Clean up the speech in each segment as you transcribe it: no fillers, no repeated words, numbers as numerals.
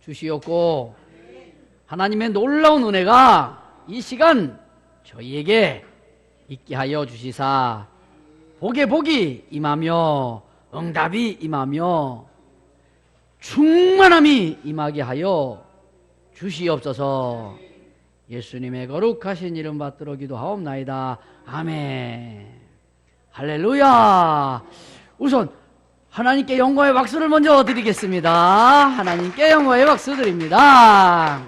주시옵고 하나님의 놀라운 은혜가 이 시간 저희에게 있게 하여 주시사 복에 복이 임하며 응답이 임하며 충만함이 임하게 하여 주시옵소서. 예수님의 거룩하신 이름 받들어 기도하옵나이다. 아멘. 할렐루야. 우선 하나님께 영광의 박수를 먼저 드리겠습니다. 하나님께 영광의 박수 드립니다.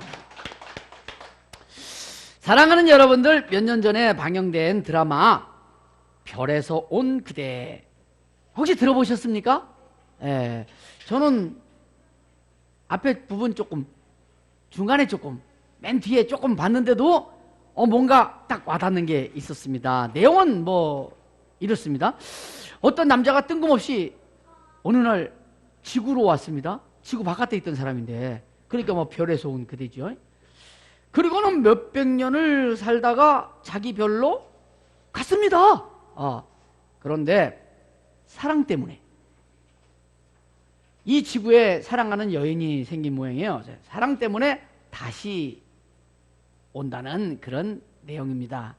사랑하는 여러분들, 몇 년 전에 방영된 드라마 별에서 온 그대 혹시 들어보셨습니까? 예, 저는 앞에 부분 조금, 중간에 조금, 맨 뒤에 조금 봤는데도 뭔가 딱 와닿는 게 있었습니다. 내용은 뭐 이렇습니다. 어떤 남자가 뜬금없이 어느 날 지구로 왔습니다. 지구 바깥에 있던 사람인데, 그러니까 뭐 별에서 온 그대죠. 그리고는 몇백 년을 살다가 자기 별로 갔습니다. 그런데 사랑 때문에 이 지구에 사랑하는 여인이 생긴 모양이에요. 사랑 때문에 다시 온다는 그런 내용입니다.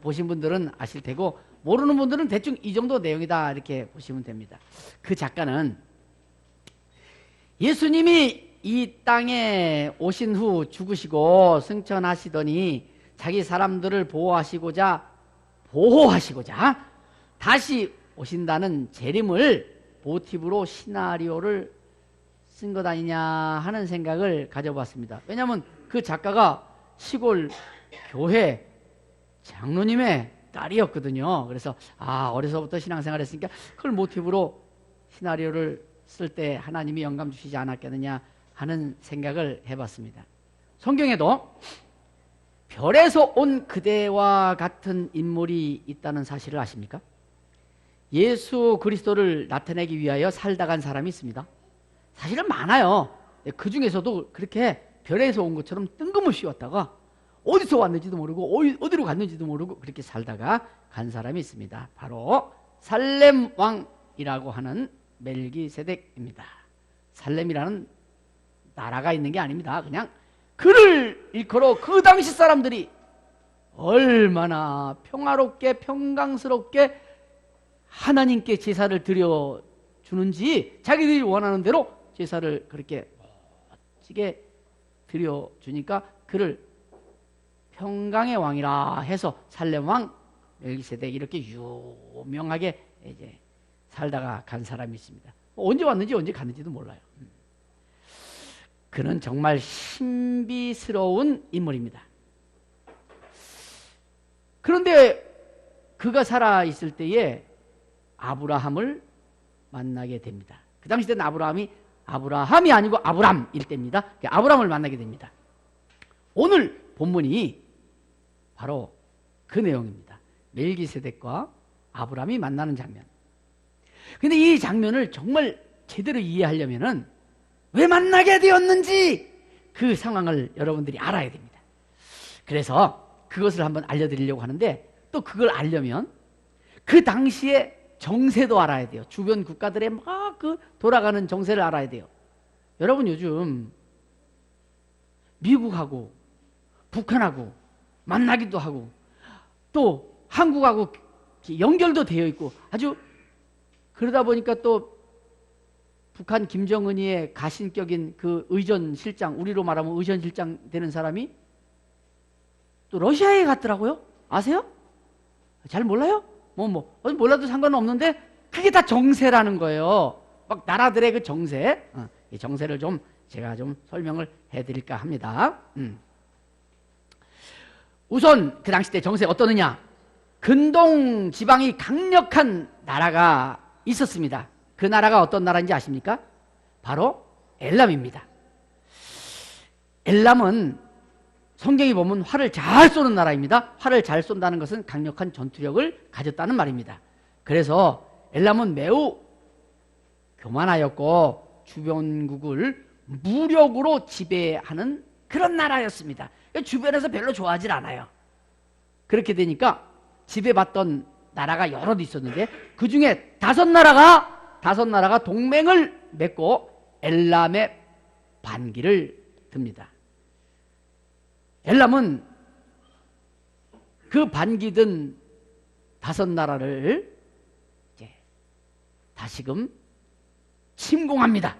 보신 분들은 아실 테고, 모르는 분들은 대충 이 정도 내용이다 이렇게 보시면 됩니다. 그 작가는 예수님이 이 땅에 오신 후 죽으시고 승천하시더니 자기 사람들을 보호하시고자 다시 오신다는 재림을 모티브로 시나리오를 쓴 것 아니냐 하는 생각을 가져봤습니다. 왜냐하면 그 작가가 시골 교회 장로님의 딸이었거든요. 그래서 어려서부터 신앙생활 했으니까 그걸 모티브로 시나리오를 쓸 때 하나님이 영감 주시지 않았겠느냐 하는 생각을 해봤습니다. 성경에도 별에서 온 그대와 같은 인물이 있다는 사실을 아십니까? 예수 그리스도를 나타내기 위하여 살다 간 사람이 있습니다. 사실은 많아요. 그 중에서도 그렇게 별에서 온 것처럼 뜬금없이 왔다가 어디서 왔는지도 모르고 어디로 갔는지도 모르고 그렇게 살다가 간 사람이 있습니다. 바로 살렘 왕이라고 하는 멜기세덱입니다. 살렘이라는 나라가 있는 게 아닙니다. 그냥 그를 일컬어 그 당시 사람들이 얼마나 평화롭게 평강스럽게 하나님께 제사를 드려주는지 자기들이 원하는 대로 제사를 그렇게 멋지게 드려주니까 그를 평강의 왕이라 해서 살렘 왕 멜기세덱 이렇게 유명하게 이제 살다가 간 사람이 있습니다. 언제 왔는지 언제 갔는지도 몰라요. 그는 정말 신비스러운 인물입니다. 그런데 그가 살아있을 때에 아브라함을 만나게 됩니다. 그 당시 때는 아브라함이 아니고 아브람일 때입니다. 아브람을 만나게 됩니다. 오늘 본문이 바로 그 내용입니다. 멜기세덱과 아브람이 만나는 장면. 근데 이 장면을 정말 제대로 이해하려면은 왜 만나게 되었는지 그 상황을 여러분들이 알아야 됩니다. 그래서 그것을 한번 알려드리려고 하는데, 또 그걸 알려면 그 당시에 정세도 알아야 돼요. 주변 국가들의 막 그 돌아가는 정세를 알아야 돼요. 여러분 요즘 미국하고 북한하고 만나기도 하고 또 한국하고 연결도 되어 있고 아주 그러다 보니까 또 북한 김정은이의 가신격인 그 의전실장, 우리로 말하면 의전실장 되는 사람이 또 러시아에 갔더라고요. 아세요? 잘 몰라요? 몰라도 상관은 없는데 그게 다 정세라는 거예요. 막 나라들의 그 정세, 이 정세를 좀 제가 좀 설명을 해드릴까 합니다. 우선 그 당시 때 정세가 어떠느냐? 근동 지방이 강력한 나라가 있었습니다. 그 나라가 어떤 나라인지 아십니까? 바로 엘람입니다. 엘람은 성경에 보면 활을 잘 쏘는 나라입니다. 활을 잘 쏜다는 것은 강력한 전투력을 가졌다는 말입니다. 그래서 엘람은 매우 교만하였고 주변국을 무력으로 지배하는 그런 나라였습니다. 주변에서 별로 좋아하질 않아요. 그렇게 되니까 지배받던 나라가 여럿 있었는데 그 중에 다섯 나라가 동맹을 맺고 엘람의 반기를 듭니다. 엘람은 그 반기든 5나라를 이제 다시금 침공합니다.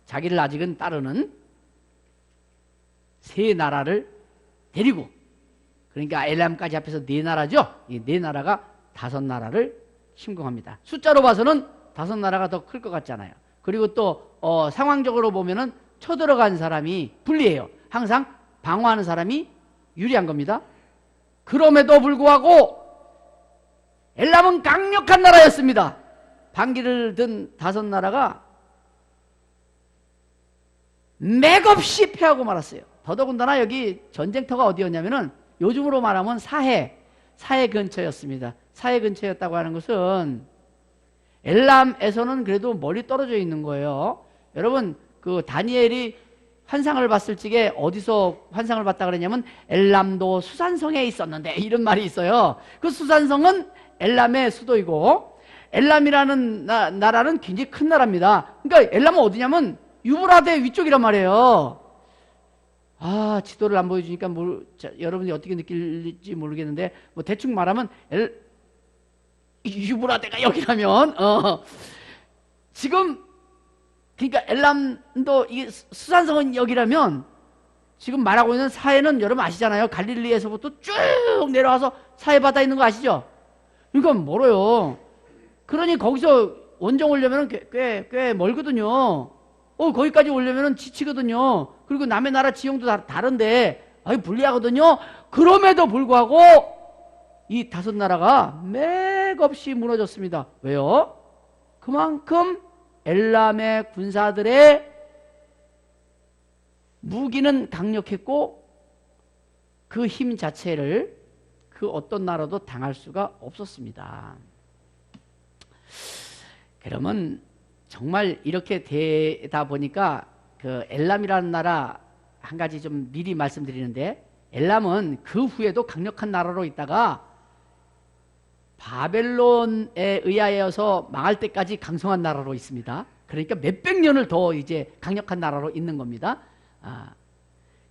자기를 아직은 따르는 3나라를 데리고, 그러니까 엘람까지 합해서 4나라죠. 이 4나라가 5나라를 침공합니다. 숫자로 봐서는 5나라가 더 클 것 같잖아요. 그리고 또 상황적으로 보면은 쳐들어간 사람이 불리해요. 항상 방어하는 사람이 유리한 겁니다. 그럼에도 불구하고 엘람은 강력한 나라였습니다. 반기를 든 5나라가 맥없이 패하고 말았어요. 더더군다나 여기 전쟁터가 어디였냐면은 요즘으로 말하면 사해 근처였습니다. 사해 근처였다고 하는 것은 엘람에서는 그래도 멀리 떨어져 있는 거예요. 여러분, 그 다니엘이 환상을 봤을 적에 어디서 환상을 봤다 그랬냐면 엘람도 수산성에 있었는데, 이런 말이 있어요. 그 수산성은 엘람의 수도이고, 엘람이라는 나라는 굉장히 큰 나라입니다. 그러니까 엘람은 어디냐면 유브라데 위쪽이란 말이에요. 아, 지도를 안 보여주니까 여러분이 어떻게 느낄지 모르겠는데, 뭐 대충 말하면 유브라데가 여기라면 지금, 그러니까 엘람도 이 수산성은 여기라면 지금 말하고 있는 사해는 여러분 아시잖아요. 갈릴리에서부터 쭉 내려와서 사해 바다에 있는 거 아시죠? 그러니까 멀어요. 그러니 거기서 원정 오려면 꽤 멀거든요. 거기까지 오려면 지치거든요. 그리고 남의 나라 지형도 다른데 불리하거든요. 그럼에도 불구하고 이 5나라가 맥없이 무너졌습니다. 왜요? 그만큼 엘람의 군사들의 무기는 강력했고 그 힘 자체를 그 어떤 나라도 당할 수가 없었습니다. 그러면 정말 이렇게 되다 보니까 그 엘람이라는 나라 한 가지 좀 미리 말씀드리는데, 엘람은 그 후에도 강력한 나라로 있다가 바벨론에 의하여서 망할 때까지 강성한 나라로 있습니다. 그러니까 몇백 년을 더 이제 강력한 나라로 있는 겁니다.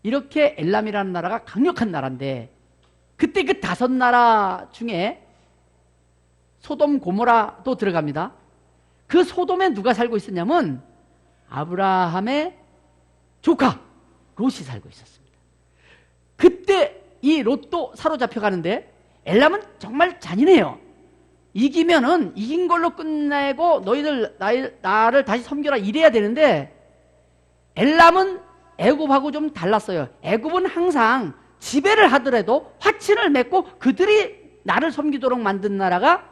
이렇게 엘람이라는 나라가 강력한 나라인데, 그때 그 5나라 중에 소돔 고모라도 들어갑니다. 그 소돔에 누가 살고 있었냐면 아브라함의 조카 롯이 살고 있었습니다. 그때 이 롯도 사로잡혀 가는데, 엘람은 정말 잔인해요. 이기면은 이긴 걸로 끝내고 너희들 나를 다시 섬겨라 이래야 되는데, 엘람은 애굽하고 좀 달랐어요. 애굽은 항상 지배를 하더라도 화친을 맺고 그들이 나를 섬기도록 만든 나라가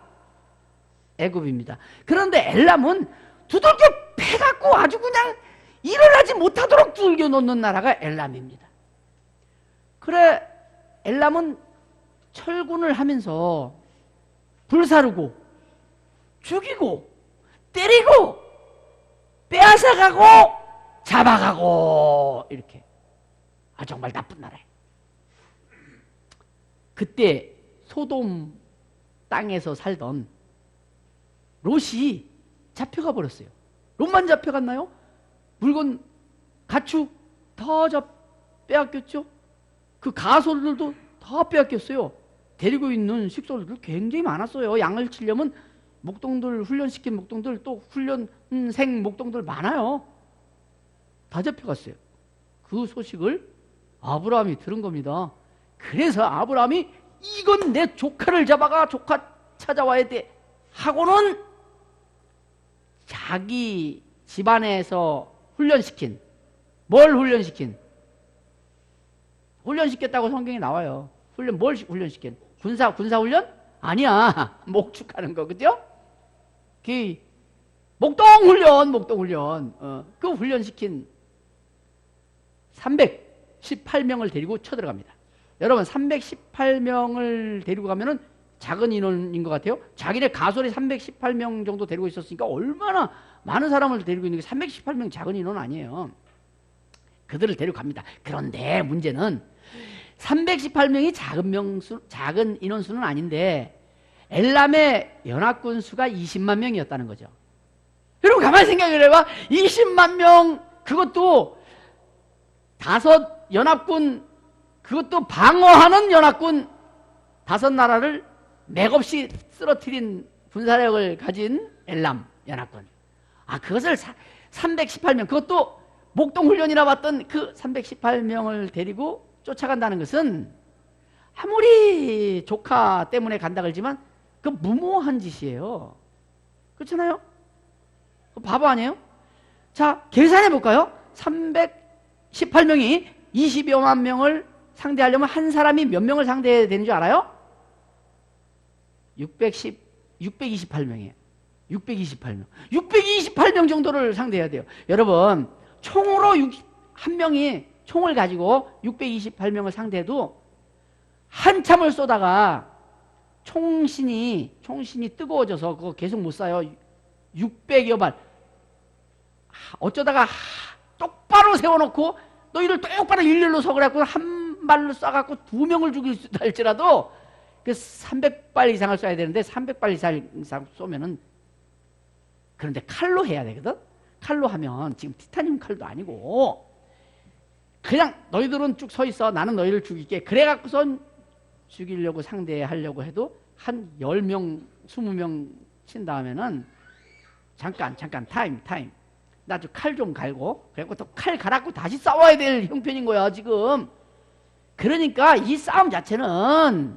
애굽입니다. 그런데 엘람은 두들겨 패갖고 아주 그냥 일어나지 못하도록 두들겨 놓는 나라가 엘람입니다. 그래, 엘람은 철군을 하면서 불사르고 죽이고 때리고 빼앗아가고 잡아가고 이렇게 정말 나쁜 나라예요. 그때 소돔 땅에서 살던 롯이 잡혀가 버렸어요. 롯만 잡혀갔나요? 물건, 가축 다 빼앗겼죠. 그 가솔들도 다 빼앗겼어요. 데리고 있는 식솔들 굉장히 많았어요. 양을 치려면 목동들, 훈련시킨 목동들, 또 훈련생 목동들 많아요. 다 잡혀갔어요. 그 소식을 아브라함이 들은 겁니다. 그래서 아브라함이 이건 내 조카를 잡아가 조카 찾아와야 돼 하고는 자기 집안에서 훈련시킨, 뭘 훈련시킨? 훈련시켰다고 성경에 나와요. 뭘 훈련시킨? 군사 훈련? 아니야. 목축하는 거, 그죠? 그 목동 훈련. 그 훈련시킨 318명을 데리고 쳐들어갑니다. 여러분, 318명을 데리고 가면은 작은 인원인 것 같아요. 자기네 가솔이 318명 정도 데리고 있었으니까 얼마나 많은 사람을 데리고 있는 게 318명 작은 인원 아니에요. 그들을 데려갑니다. 그런데 문제는 318명이 작은 인원수는 아닌데 엘람의 연합군 수가 20만 명이었다는 거죠. 여러분 가만히 생각을 해봐. 20만 명, 그것도 다섯 연합군, 그것도 방어하는 연합군 다섯 나라를 맥없이 쓰러뜨린 군사력을 가진 엘람 연합군. 그것을 318명, 그것도 목동훈련이라 봤던 그 318명을 데리고 쫓아간다는 것은 아무리 조카 때문에 간다 그러지만 그 무모한 짓이에요. 그렇잖아요? 바보 아니에요? 자, 계산해 볼까요? 318명이 20여만 명을 상대하려면 한 사람이 몇 명을 상대해야 되는 줄 알아요? 628명이에요. 628명. 628명 정도를 상대해야 돼요. 여러분, 총으로 한 명이 총을 가지고 628명을 상대해도 한참을 쏘다가 총신이 뜨거워져서 그거 계속 못 쏴요. 600여 발. 어쩌다가 똑바로 세워놓고 너희들 똑바로 일렬로 서그래갖고 한 발로 쏴갖고 두 명을 죽일 수 있다 할지라도 그 300발 이상을 쏴야 되는데 300발 이상 쏘면은, 그런데 칼로 해야 되거든? 칼로 하면 지금 티타늄 칼도 아니고 그냥 너희들은 쭉 서 있어. 나는 너희를 죽일게. 그래갖고선 죽이려고 상대하려고 해도 한 10명, 20명 친 다음에는 잠깐 타임. 나 좀 칼 좀 갈고, 그래갖고 또 칼 갈았고 다시 싸워야 될 형편인 거야 지금. 그러니까 이 싸움 자체는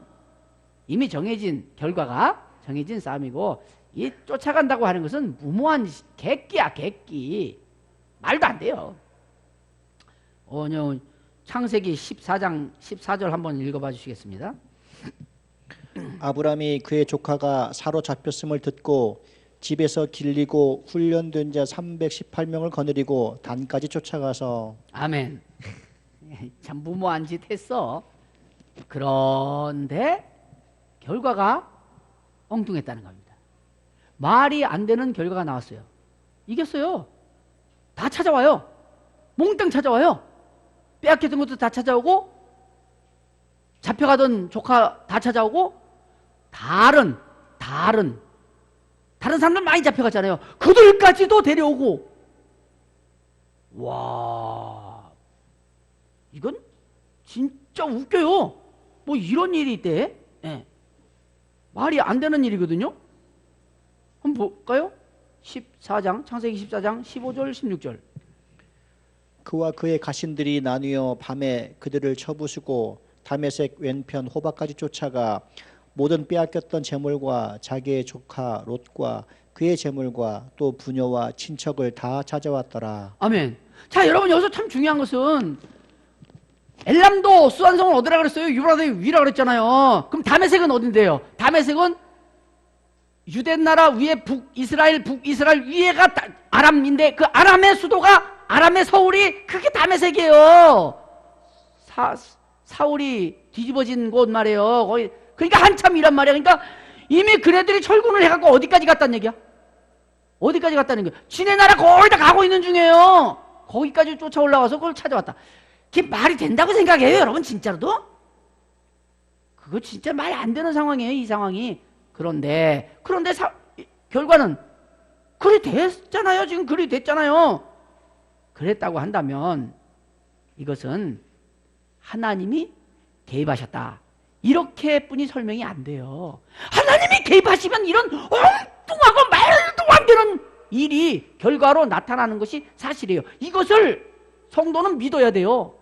이미 정해진, 결과가 정해진 싸움이고, 이 쫓아간다고 하는 것은 무모한 객기야, 객기. 말도 안 돼요. 창세기 14장 14절 한번 읽어봐 주시겠습니다. 아브람이 그의 조카가 사로잡혔음을 듣고 집에서 길리고 훈련된 자 318명을 거느리고 단까지 쫓아가서. 아멘. 참 무모한 짓 했어. 그런데 결과가 엉뚱했다는 겁니다. 말이 안 되는 결과가 나왔어요. 이겼어요. 다 찾아와요. 몽땅 찾아와요. 빼앗겼던 것도 다 찾아오고, 잡혀가던 조카 다 찾아오고, 다른 사람들 많이 잡혀갔잖아요. 그들까지도 데려오고. 와, 이건 진짜 웃겨요. 뭐 이런 일이 있대. 네. 말이 안 되는 일이거든요. 한번 볼까요? 14장, 창세기 14장 15절 16절. 그와 그의 가신들이 나뉘어 밤에 그들을 쳐부수고 다메섹 왼편 호바까지 쫓아가 모든 빼앗겼던 재물과 자기의 조카 롯과 그의 재물과 또 부녀와 친척을 다 찾아왔더라. 아멘. 자, 여러분, 여기서 참 중요한 것은 엘람도 수완성을 어디라 그랬어요? 유브라데 위라 그랬잖아요. 그럼 다메섹은 어딘데요? 다메섹은 유대 나라 위에 북이스라엘 위에가 아람인데, 그 아람의 수도가, 아람의 서울이 그게 다메섹이에요. 사울이 뒤집어진 곳 말이에요. 거기, 그러니까 한참이란 말이야. 그러니까 이미 그네들이 철군을 해갖고 어디까지 갔다는 얘기야? 어디까지 갔다는 거야? 지네 나라 거의 다 가고 있는 중이에요. 거기까지 쫓아 올라가서 그걸 찾아왔다. 그게 말이 된다고 생각해요, 여러분? 진짜로도? 그거 진짜 말 안 되는 상황이에요, 이 상황이. 그런데 결과는 그리 됐잖아요. 지금 그리 됐잖아요. 그랬다고 한다면 이것은 하나님이 개입하셨다, 이렇게뿐이 설명이 안 돼요. 하나님이 개입하시면 이런 엉뚱하고 말도 안 되는 일이 결과로 나타나는 것이 사실이에요. 이것을 성도는 믿어야 돼요.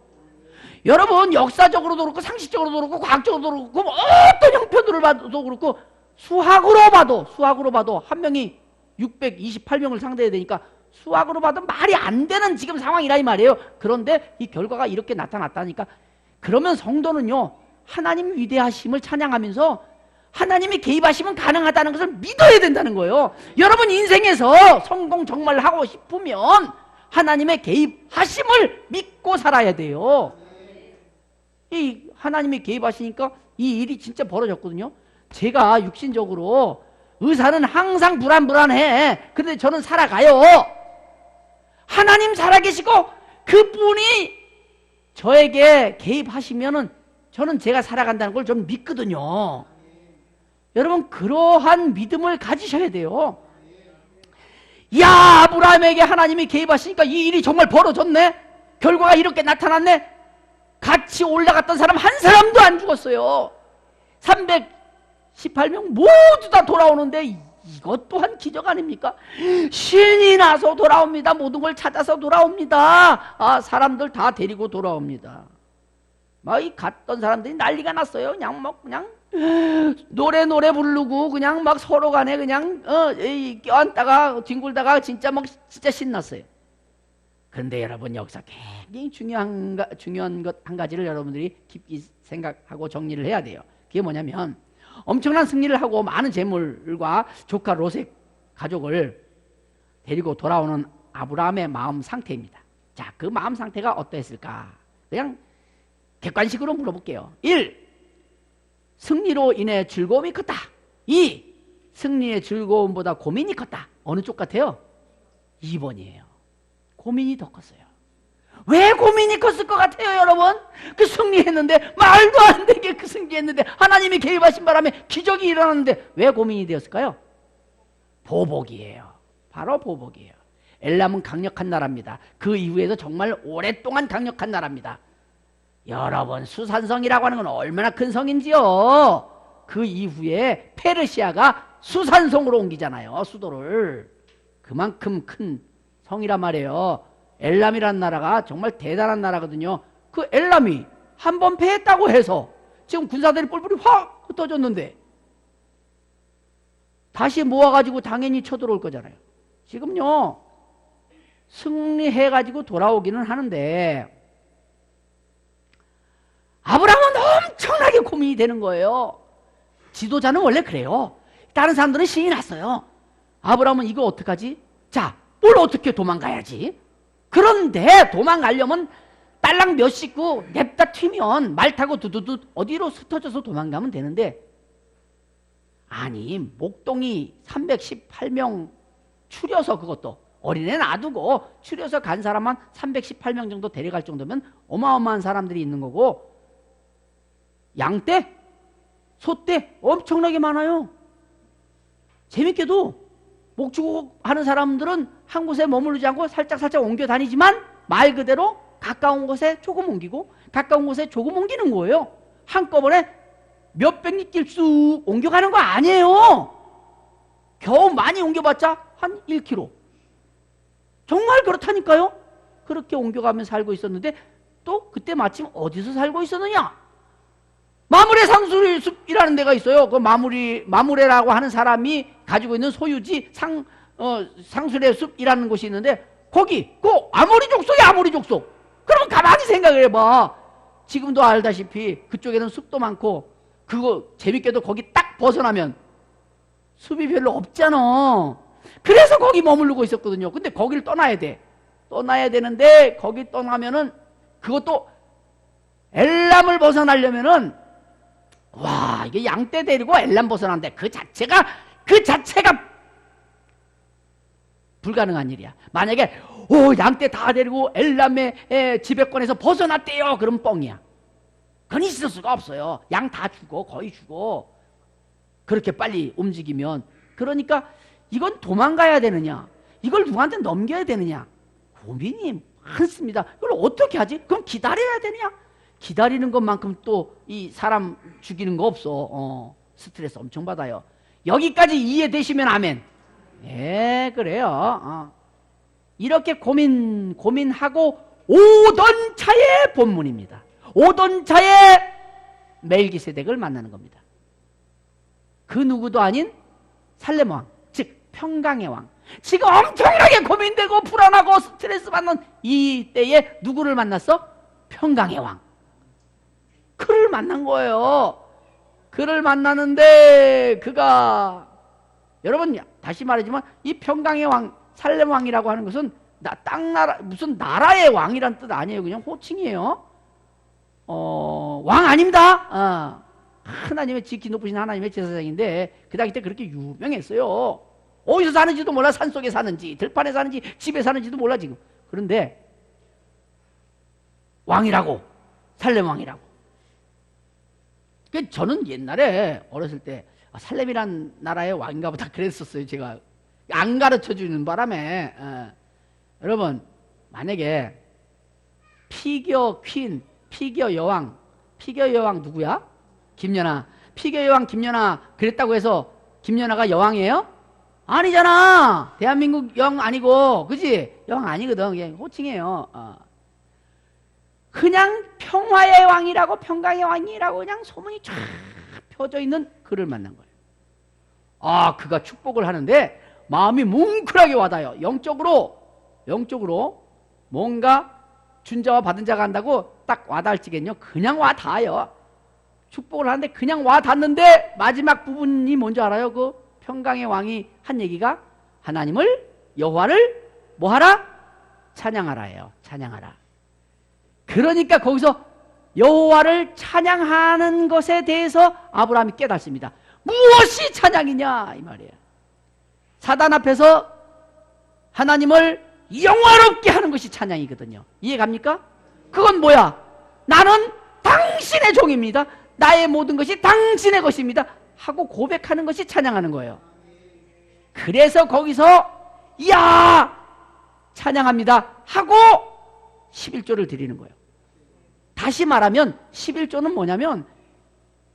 여러분, 역사적으로도 그렇고 상식적으로도 그렇고 과학적으로도 그렇고 어떤 형편으로 봐도 그렇고 수학으로 봐도 한 명이 628명을 상대해야 되니까 수학으로 봐도 말이 안 되는 지금 상황이라 이 말이에요. 그런데 이 결과가 이렇게 나타났다니까, 그러면 성도는요, 하나님 위대하심을 찬양하면서 하나님이 개입하시면 가능하다는 것을 믿어야 된다는 거예요. 여러분 인생에서 성공 정말 하고 싶으면 하나님의 개입하심을 믿고 살아야 돼요. 이 하나님이 개입하시니까 이 일이 진짜 벌어졌거든요. 제가 육신적으로 의사는 항상 불안해. 그런데 저는 살아가요. 하나님 살아계시고 그분이 저에게 개입하시면은 저는 제가 살아간다는 걸 좀 믿거든요. 여러분, 그러한 믿음을 가지셔야 돼요. 야, 아브라함에게 하나님이 개입하시니까 이 일이 정말 벌어졌네. 결과가 이렇게 나타났네. 같이 올라갔던 사람 한 사람도 안 죽었어요. 318명 모두 다 돌아오는데 이것 또한 기적 아닙니까? 신이 나서 돌아옵니다. 모든 걸 찾아서 돌아옵니다. 사람들 다 데리고 돌아옵니다. 막 이 갔던 사람들이 난리가 났어요. 그냥 막 그냥 노래 부르고 그냥 막 서로 간에 그냥 껴안다가 뒹굴다가 진짜 막 진짜 신났어요. 그런데 여러분, 여기서 굉장히 중요한 것 한 가지를 여러분들이 깊이 생각하고 정리를 해야 돼요. 그게 뭐냐면, 엄청난 승리를 하고 많은 재물과 조카 롯의 가족을 데리고 돌아오는 아브라함의 마음 상태입니다. 자, 그 마음 상태가 어떠했을까? 그냥 객관식으로 물어볼게요. 1. 승리로 인해 즐거움이 컸다. 2. 승리의 즐거움보다 고민이 컸다. 어느 쪽 같아요? 2번이에요. 고민이 더 컸어요. 왜 고민이 컸을 것 같아요, 여러분? 그 승리했는데, 말도 안 되게 그 승리했는데, 하나님이 개입하신 바람에 기적이 일어났는데, 왜 고민이 되었을까요? 보복이에요. 바로 보복이에요. 엘람은 강력한 나라입니다. 그 이후에도 정말 오랫동안 강력한 나라입니다. 여러분, 수산성이라고 하는 건 얼마나 큰 성인지요? 그 이후에 페르시아가 수산성으로 옮기잖아요, 수도를. 그만큼 큰 성이란 말이에요. 엘람이라는 나라가 정말 대단한 나라거든요. 그 엘람이 한 번 패했다고 해서 지금 군사들이 뿔뿔이 확 흩어졌는데 다시 모아가지고 당연히 쳐들어올 거잖아요. 지금요, 승리해가지고 돌아오기는 하는데 아브라함은 엄청나게 고민이 되는 거예요. 지도자는 원래 그래요. 다른 사람들은 신이 났어요. 아브라함은 이거 어떡하지? 자, 뭘 어떻게 도망가야지? 그런데 도망가려면 딸랑 몇 식구 냅다 튀면 말 타고 두두두 어디로 흩어져서 도망가면 되는데, 아니 목동이 318명 추려서, 그것도 어린애 놔두고 추려서 간 사람만 318명 정도 데려갈 정도면 어마어마한 사람들이 있는 거고, 양떼, 소떼 엄청나게 많아요. 재밌게도 목축 하는 사람들은 한 곳에 머무르지 않고 살짝 옮겨 다니지만 말 그대로 가까운 곳에 조금 옮기고 가까운 곳에 조금 옮기는 거예요. 한꺼번에 몇백 리길 쑥 옮겨가는 거 아니에요. 겨우 많이 옮겨봤자 한 1km. 정말 그렇다니까요. 그렇게 옮겨가며 살고 있었는데, 또 그때 마침 어디서 살고 있었느냐? 마므레 상수리 숲이라는 데가 있어요. 그 마므레라고 하는 사람이 가지고 있는 소유지 상수리 숲이라는 곳이 있는데, 거기 그 아모리 족속이야, 아모리 족속. 그러면 가만히 생각을 해봐. 지금도 알다시피 그쪽에는 숲도 많고, 그거 재밌게도 거기 딱 벗어나면 숲이 별로 없잖아. 그래서 거기 머무르고 있었거든요. 근데 거기를 떠나야 돼. 떠나야 되는데, 거기 떠나면은 그것도 엘람을 벗어나려면은, 와, 이게 양떼 데리고 엘람 벗어난대. 그 자체가 불가능한 일이야. 만약에 양떼 다 데리고 엘람의 지배권에서 벗어났대요, 그럼 뻥이야. 그건 있을 수가 없어요. 양 다 죽어, 거의 죽어. 그렇게 빨리 움직이면. 그러니까 이건 도망가야 되느냐, 이걸 누구한테 넘겨야 되느냐, 고민이 많습니다. 이걸 어떻게 하지? 그럼 기다려야 되느냐? 기다리는 것만큼 또 이 사람 죽이는 거 없어. 스트레스 엄청 받아요. 여기까지 이해되시면 아멘. 예, 그래요. 이렇게 고민하고 오던 차의 본문입니다. 오던 차의 멜기세덱을 만나는 겁니다. 그 누구도 아닌 살렘 왕, 즉 평강의 왕. 지금 엄청나게 고민되고 불안하고 스트레스 받는 이 때에 누구를 만났어? 평강의 왕. 그를 만난 거예요. 그를 만나는데 그가, 여러분 다시 말하지만 이 평강의 왕, 살렘 왕이라고 하는 것은 땅나라, 무슨 나라의 왕이란 뜻 아니에요. 그냥 호칭이에요. 왕 아닙니다. 하나님의 지키 높으신 하나님의 제사장인데 그 당시 때 그렇게 유명했어요. 어디서 사는지도 몰라. 산속에 사는지 들판에 사는지 집에 사는지도 몰라 지금. 그런데 왕이라고, 살렘 왕이라고. 저는 옛날에 어렸을 때 살렘이란 나라의 왕인가 보다 그랬었어요. 제가 안 가르쳐 주는 바람에. 여러분, 만약에 피겨 퀸, 피겨 여왕. 피겨 여왕 누구야? 김연아. 피겨 여왕 김연아 그랬다고 해서 김연아가 여왕이에요? 아니잖아. 대한민국 여왕 아니고, 그지? 여왕 아니거든. 그냥 호칭이에요. 그냥 평화의 왕이라고, 평강의 왕이라고 그냥 소문이 쫙 펴져 있는 그를 만난 거예요. 아, 그가 축복을 하는데 마음이 뭉클하게 와닿아요. 영적으로 뭔가 준 자와 받은 자가 한다고 딱 와닿을지겠요? 그냥 와닿아요. 축복을 하는데 그냥 와닿는데 마지막 부분이 뭔지 알아요? 그 평강의 왕이 한 얘기가 하나님을, 여호와를 뭐하라? 찬양하라예요. 찬양하라. 그러니까 거기서 여호와를 찬양하는 것에 대해서 아브라함이 깨닫습니다. 무엇이 찬양이냐 이 말이에요. 사단 앞에서 하나님을 영화롭게 하는 것이 찬양이거든요. 이해갑니까? 그건 뭐야? 나는 당신의 종입니다. 나의 모든 것이 당신의 것입니다 하고 고백하는 것이 찬양하는 거예요. 그래서 거기서 야 찬양합니다 하고 11조를 드리는 거예요. 다시 말하면 11조는 뭐냐면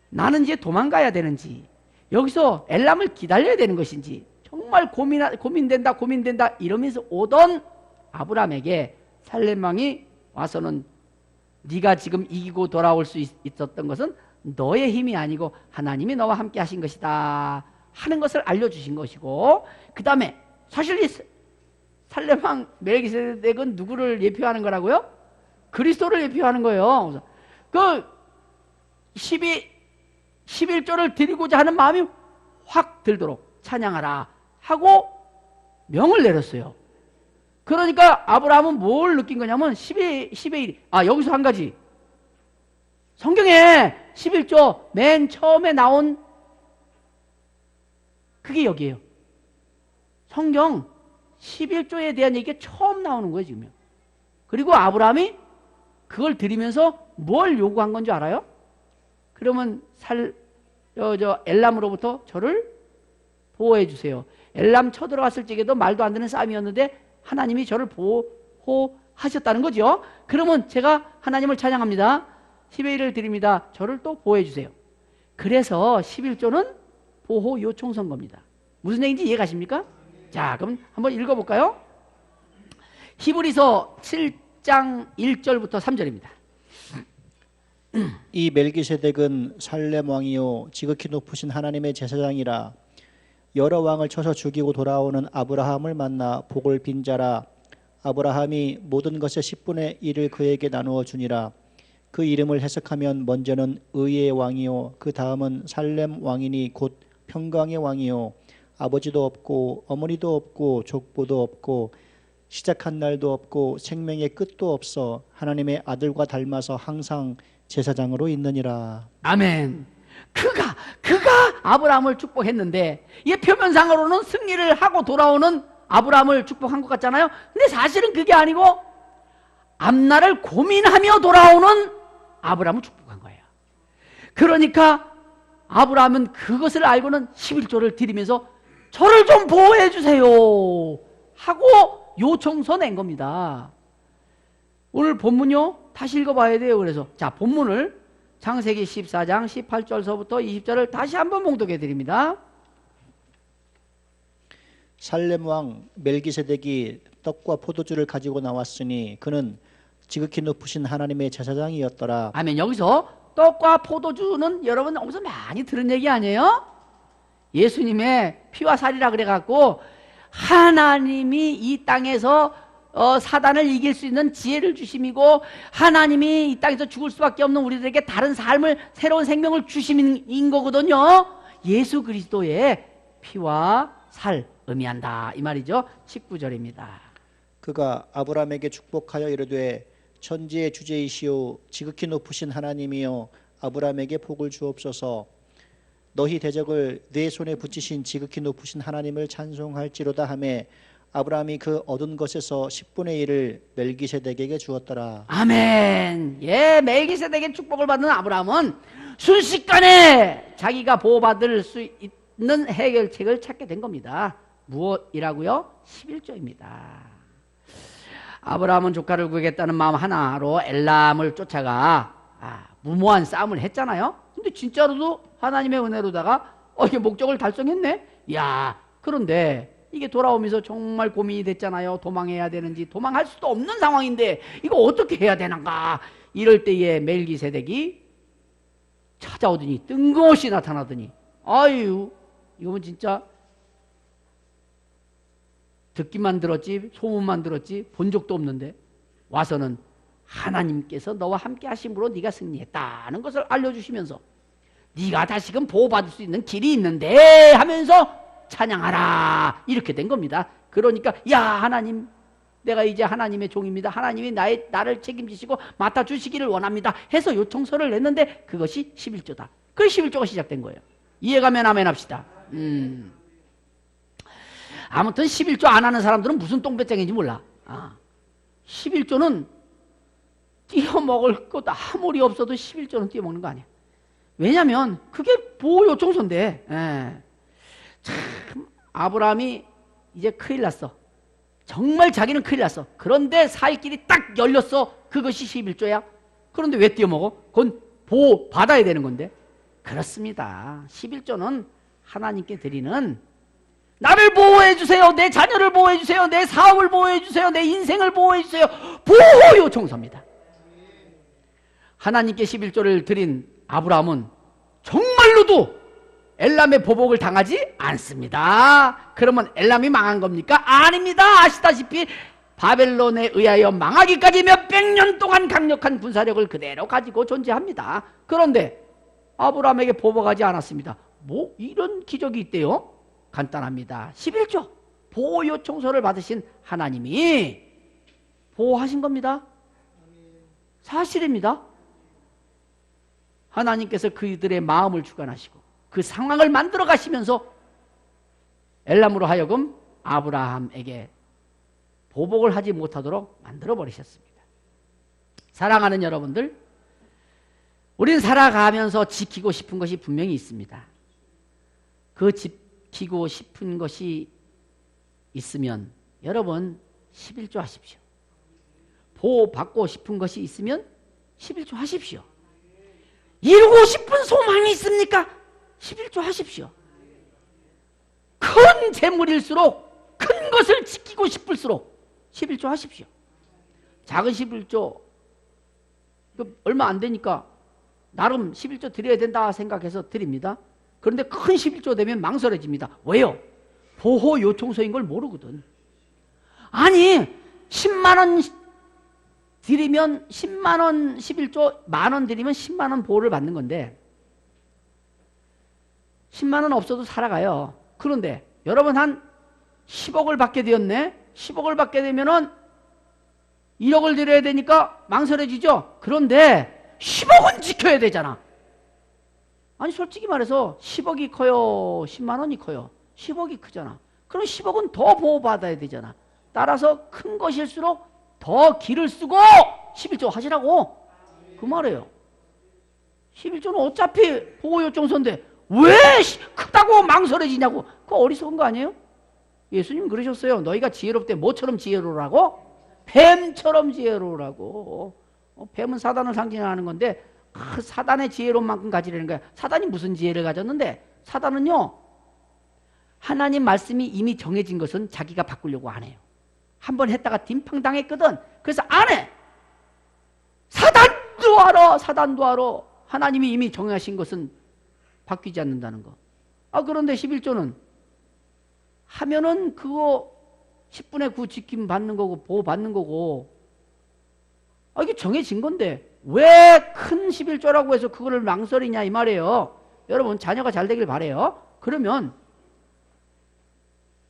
나는 이제 도망가야 되는지 여기서 엘람을 기다려야 되는 것인지 정말 고민된다 이러면서 오던 아브라함에게 살렘 왕이 와서는 네가 지금 이기고 돌아올 수 있었던 것은 너의 힘이 아니고 하나님이 너와 함께 하신 것이다 하는 것을 알려주신 것이고, 그 다음에 사실 이 살렘 왕 멜기세덱은 누구를 예표하는 거라고요? 그리스도를 예표하는 거예요. 그 11조를 드리고자 하는 마음이 확 들도록 찬양하라 하고 명을 내렸어요. 그러니까 아브라함은 뭘 느낀 거냐면 10의 1. 여기서 한 가지. 성경에 11조 맨 처음에 나온 그게 여기에요. 성경 11조에 대한 얘기가 처음 나오는 거예요, 지금. 그리고 아브라함이 그걸 드리면서 뭘 요구한 건지 알아요? 그러면 엘람으로부터 저를 보호해 주세요. 엘람 쳐들어갔을 적에도 말도 안 되는 싸움이었는데 하나님이 저를 보호하셨다는 거죠. 그러면 제가 하나님을 찬양합니다. 10의 1을 드립니다. 저를 또 보호해 주세요. 그래서 11조는 보호 요청 선거입니다. 무슨 얘기인지 이해가십니까? 자, 그럼 한번 읽어볼까요? 히브리서 7장 1절부터 3절입니다. 이 멜기세덱은 살렘 왕이요 지극히 높으신 하나님의 제사장이라. 여러 왕을 쳐서 죽이고 돌아오는 아브라함을 만나 복을 빈 자라. 아브라함이 모든 것의 10분의 1을 그에게 나누어 주니라. 그 이름을 해석하면 먼저는 의의 왕이요 그 다음은 살렘 왕이니 곧 평강의 왕이요 아버지도 없고 어머니도 없고 족보도 없고 시작한 날도 없고 생명의 끝도 없어 하나님의 아들과 닮아서 항상 제사장으로 있느니라. 아멘. 그가 아브라함을 축복했는데 이게 표면상으로는 승리를 하고 돌아오는 아브라함을 축복한 것 같잖아요. 근데 사실은 그게 아니고 앞날을 고민하며 돌아오는 아브라함을 축복한 거예요. 그러니까 아브라함은 그것을 알고는 11조를 드리면서 저를 좀 보호해 주세요 하고 요청서 낸 겁니다. 오늘 본문요 다시 읽어봐야 돼요. 그래서 자, 본문을 창세기 14장 18절서부터 20절을 다시 한번 봉독해 드립니다. 살렘 왕 멜기세덱이 떡과 포도주를 가지고 나왔으니 그는 지극히 높으신 하나님의 제사장이었더라. 아멘. 여기서 떡과 포도주는 여러분 어디서 많이 들은 얘기 아니에요? 예수님의 피와 살이라 그래갖고 하나님이 이 땅에서 사단을 이길 수 있는 지혜를 주심이고 하나님이 이 땅에서 죽을 수밖에 없는 우리들에게 다른 삶을, 새로운 생명을 주심인 거거든요. 예수 그리스도의 피와 살 의미한다 이 말이죠. 19절입니다. 그가 아브라함에게 축복하여 이르되 천지의 주제이시오 지극히 높으신 하나님이여 아브라함에게 복을 주옵소서. 너희 대적을 내 손에 붙이신 지극히 높으신 하나님을 찬송할지로다 하매 아브라함이 그 얻은 것에서 10분의 1을 멜기세덱에게 주었더라. 아멘. 예, 멜기세덱의 축복을 받는 아브라함은 순식간에 자기가 보호받을 수 있는 해결책을 찾게 된 겁니다. 무엇이라고요? 11조입니다. 아브라함은 조카를 구하겠다는 마음 하나로 엘람을 쫓아가 무모한 싸움을 했잖아요. 근데 진짜로도 하나님의 은혜로다가 이게 목적을 달성했네. 야, 그런데 이게 돌아오면서 정말 고민이 됐잖아요. 도망해야 되는지, 도망할 수도 없는 상황인데 이거 어떻게 해야 되는가. 이럴 때에 멜기세덱이 찾아오더니 뜬금없이 나타나더니 아유, 이거는 진짜 듣기만 들었지 소문만 들었지 본 적도 없는데 와서는 하나님께서 너와 함께 하심으로 네가 승리했다는 것을 알려주시면서 네가 다시금 보호받을 수 있는 길이 있는데 하면서 찬양하라 이렇게 된 겁니다. 그러니까 야 하나님, 내가 이제 하나님의 종입니다. 하나님이 나를 책임지시고 맡아주시기를 원합니다 해서 요청서를 냈는데 그것이 11조다. 그 11조가 시작된 거예요. 이해가면 아멘 합시다. 아무튼 11조 안 하는 사람들은 무슨 똥배짱인지 몰라. 11조는 띄어먹을 것 아무리 없어도 11조는 띄어먹는 거 아니야. 왜냐면 그게 보호 요청서인데. 참 아브라함이 이제 큰일 났어. 정말 자기는 큰일 났어. 그런데 살 길이 딱 열렸어. 그것이 11조야. 그런데 왜 띄어먹어? 그건 보호 받아야 되는 건데. 그렇습니다. 11조는 하나님께 드리는 나를 보호해 주세요. 내 자녀를 보호해 주세요. 내 사업을 보호해 주세요. 내 인생을 보호해 주세요. 보호 요청서입니다. 하나님께 11조를 드린 아브라함은 정말로도 엘람의 보복을 당하지 않습니다. 그러면 엘람이 망한 겁니까? 아닙니다. 아시다시피 바벨론에 의하여 망하기까지 몇백 년 동안 강력한 군사력을 그대로 가지고 존재합니다. 그런데 아브라함에게 보복하지 않았습니다. 뭐 이런 기적이 있대요? 간단합니다. 11조 보호 요청서를 받으신 하나님이 보호하신 겁니다. 사실입니다. 하나님께서 그들의 마음을 주관하시고 그 상황을 만들어 가시면서 엘람으로 하여금 아브라함에게 보복을 하지 못하도록 만들어 버리셨습니다. 사랑하는 여러분들, 우린 살아가면서 지키고 싶은 것이 분명히 있습니다. 그 지키고 싶은 것이 있으면 여러분 11조 하십시오. 보호받고 싶은 것이 있으면 11조 하십시오. 이루고 싶은 소망이 있습니까? 11조 하십시오. 큰 재물일수록 큰 것을 지키고 싶을수록 11조 하십시오. 작은 11조 얼마 안 되니까 나름 11조 드려야 된다 생각해서 드립니다. 그런데 큰 11조 되면 망설여집니다. 왜요? 보호 요청서인 걸 모르거든. 아니 10만 원 드리면 10만 원 11조 만 원 드리면 10만 원 보호를 받는 건데 10만 원 없어도 살아가요. 그런데 여러분 한 10억을 받게 되었네. 10억을 받게 되면은 1억을 드려야 되니까 망설여지죠. 그런데 10억은 지켜야 되잖아. 아니 솔직히 말해서 10억이 커요? 10만 원이 커요? 10억이 크잖아. 그럼 10억은 더 보호받아야 되잖아. 따라서 큰 것일수록 더 기를 쓰고 11조 하시라고 그 말이에요. 11조는 어차피 보호요청서인데 왜 크다고 망설여지냐고. 그거 어리석은 거 아니에요? 예수님 그러셨어요. 너희가 지혜롭대 뭐처럼 지혜로우라고? 뱀처럼 지혜로우라고. 뱀은 사단을 상징하는 건데 그 사단의 지혜로운 만큼 가지려는 거야. 사단이 무슨 지혜를 가졌는데? 사단은요 하나님 말씀이 이미 정해진 것은 자기가 바꾸려고 안 해요. 한번 했다가 딤팡 당했거든. 그래서 안 해. 사단도 알아. 사단도 알아. 하나님이 이미 정하신 것은 바뀌지 않는다는 거. 그런데 11조는 하면은 그거 10분의 9 지킴 받는 거고 보호 받는 거고 이게 정해진 건데 왜 큰 11조라고 해서 그거를 망설이냐 이 말이에요. 여러분 자녀가 잘 되길 바라요. 그러면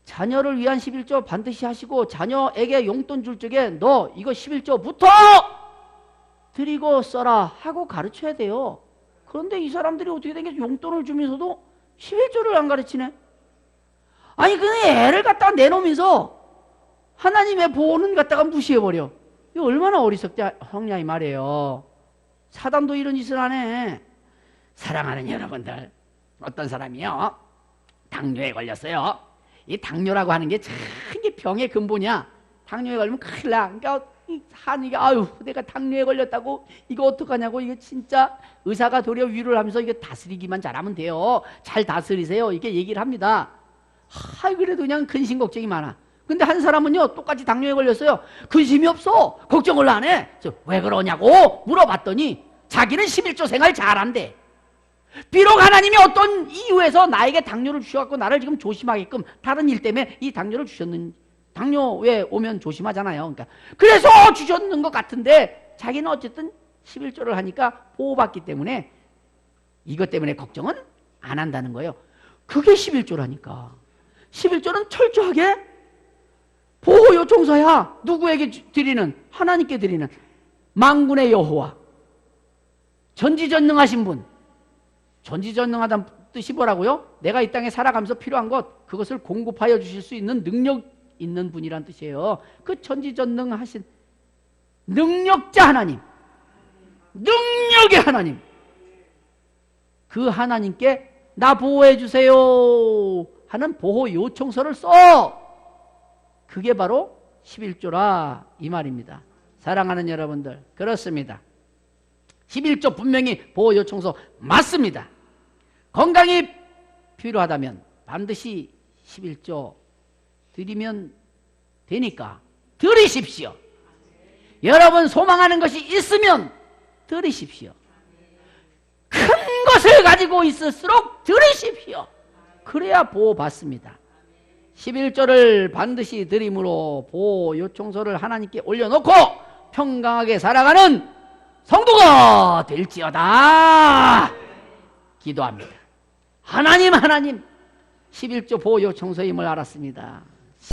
자녀를 위한 11조 반드시 하시고 자녀에게 용돈 줄 적에 너 이거 11조부터 드리고 써라 하고 가르쳐야 돼요. 그런데 이 사람들이 어떻게 된 게 용돈을 주면서도 11조를 안 가르치네. 아니 그냥 애를 갖다가 내놓으면서 하나님의 보호는 갖다가 무시해버려. 이거 얼마나 어리석냐 이 말이에요. 사단도 이런 짓을 안 해. 사랑하는 여러분들, 어떤 사람이요 당뇨에 걸렸어요. 이 당뇨라고 하는 게 참 이게 병의 근본이야. 당뇨에 걸리면 큰일 나. 그러니까 하는 게 아유 내가 당뇨에 걸렸다고 이거 어떡하냐고. 이게 진짜 의사가 도리어 위로를 하면서 이게 다스리기만 잘하면 돼요. 잘 다스리세요. 이렇게 얘기를 합니다. 그래도 그냥 근심 걱정이 많아. 근데 한 사람은요 똑같이 당뇨에 걸렸어요. 근심이 없어. 걱정을 안 해. 왜 그러냐고 물어봤더니 자기는 11조 생활 잘한대. 비록 하나님이 어떤 이유에서 나에게 당뇨를 주셔갖고 나를 지금 조심하게끔 다른 일 때문에 이 당뇨를 주셨는지, 당뇨에 오면 조심하잖아요. 그러니까 그래서 주셨는 것 같은데 자기는 어쨌든 11조를 하니까 보호받기 때문에 이것 때문에 걱정은 안 한다는 거예요. 그게 11조라니까. 11조는 철저하게 보호 요청서야. 누구에게 드리는? 하나님께 드리는. 만군의 여호와, 전지전능하신 분. 전지전능하다는 뜻이 뭐라고요? 내가 이 땅에 살아가면서 필요한 것, 그것을 공급하여 주실 수 있는 능력 있는 분이란 뜻이에요. 그 전지전능하신 능력자 하나님, 능력의 하나님, 그 하나님께 나 보호해 주세요 하는 보호 요청서를 써. 그게 바로 11조라 이 말입니다. 사랑하는 여러분들, 그렇습니다. 11조 분명히 보호 요청서 맞습니다. 건강이 필요하다면 반드시 11조 드리면 되니까 드리십시오. 여러분 소망하는 것이 있으면 드리십시오. 큰 것을 가지고 있을수록 드리십시오. 그래야 보호받습니다. 11조를 반드시 드림으로 보호 요청서를 하나님께 올려놓고 평강하게 살아가는 성도가 될지어다 기도합니다. 하나님 11조 보호 요청서임을 알았습니다.